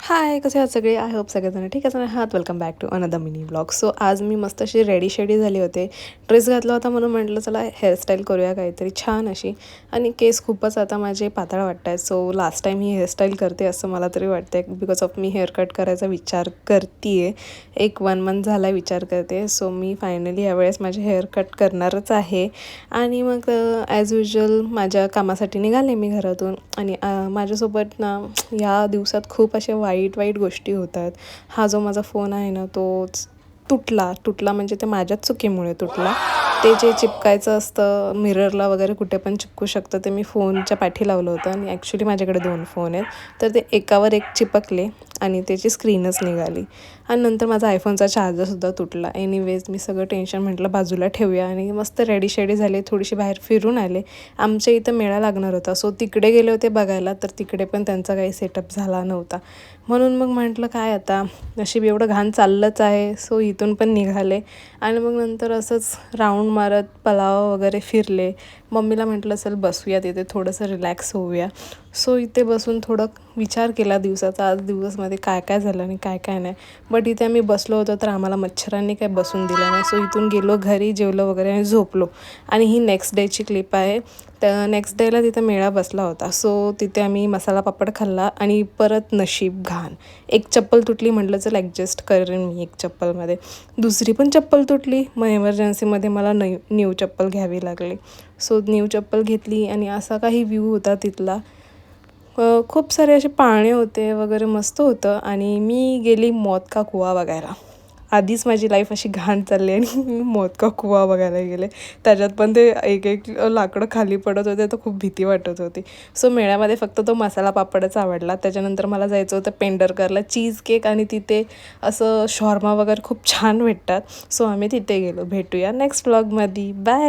हाय, कसे आहात सगळे? आय होप सगळेजण ठीक आहे आहात. Welcome back to another mini blog. So आज मी मस्त अशी रेडी शेडी झाली होते. ड्रेस घातला होता म्हणून म्हटलं चला हेअरस्टाईल करूया काहीतरी छान अशी. आणि केस खूपच आता माझे पातळ वाटत आहेत. सो लास्ट टाईम ही हेअरस्टाईल करते असं मला तरी वाटतं आहे. Because of me hair cut करायचा विचार करते आहे. 1 मंथ झाला विचार करते. सो मी फायनली यावेळेस माझे हेअर कट करणारच आहे. आणि मग ॲज युजल माझ्या कामासाठी निघाले मी घरातून. आणि माझ्यासोबत ना या दिवसात खूप असे वाईट गोष्टी होतात. हा जो माझा फोन आहे ना तोच तुटला म्हणजे ते माझ्याच चुकीमुळे तुटला. ते जे चिपकायचं असतं मिररला वगैरे कुठे पण चिपकू शकतं ते मी फोनच्या पाठी लावलं होतं. आणि ॲक्च्युली माझ्याकडे 2 फोन आहेत. तर ते एकावर एक चिपकले आणि त्याची स्क्रीनच निघाली. आणि नंतर माझा आयफोनचा चार्जरसुद्धा तुटला. एनिवेज मी सगळं टेन्शन म्हटलं बाजूला ठेवूया आणि मस्त रेडी शेडी झाले. थोडीशी बाहेर फिरून आले. आमच्या इथं मेळा लागणार होता. सो तिकडे गेले होते बघायला. तर तिकडे पण त्यांचा काही सेटअप झाला नव्हता. म्हणून मग म्हटलं काय आता नशीब एवढं घाण चाललंच आहे. सो इथून पण निघाले. आणि मग नंतर असंच राऊंड मारत पलाव वगैरे फिरले. मम्मीला म्हटलं चल बसूया तिथे थोडंसं रिलॅक्स होऊया. सो इथे बसून थोडं विचार केला दिवसाचा आज दिवसमध्ये काय काय झालं आणि काय काय नाही. बट इथे आम्ही बसलो होतो तर आम्हाला मच्छरांनी काय बसून दिलं नाही. सो इथून गेलो घरी जेवलो वगैरे आणि झोपलो. आणि ही नेक्स्ट डेची क्लिप आहे. तर नेक्स्ट डेला तिथे मेळा बसला होता. सो तिथे आम्ही मसाला पापड खाल्ला आणि परत नशीब घाण. एक चप्पल तुटली म्हटलं चल ॲडजस्ट करेन मी एक चप्पलमध्ये. दुसरी पण चप्पल तुटली. मग एमर्जन्सीमध्ये मला न्यू चप्पल घ्यावी लागली. सो न्यू चप्पल घेतली आणि असा काही व्ह्यू होता तिथला. खूप सारे असे पाळणे होते वगैरे मस्त होतं. आणि मी गेली मौत का कुआं बघायला. आधीच माझी लाईफ अशी घाण चालली आणि मी मौत का कुआं बघायला गेले. त्याच्यात पण ते एक लाकडं खाली पडत होते तर खूप भीती वाटत होती. सो मेळ्यामध्ये फक्त तो मसाला पापडच आवडला. त्याच्यानंतर मला जायचं होतं पेंढरकरला चीज केक आणि तिथे असं शॉर्मा वगैरे खूप छान भेटतात. सो आम्ही तिथे गेलो. भेटूया नेक्स्ट व्लॉगमध्ये. बाय.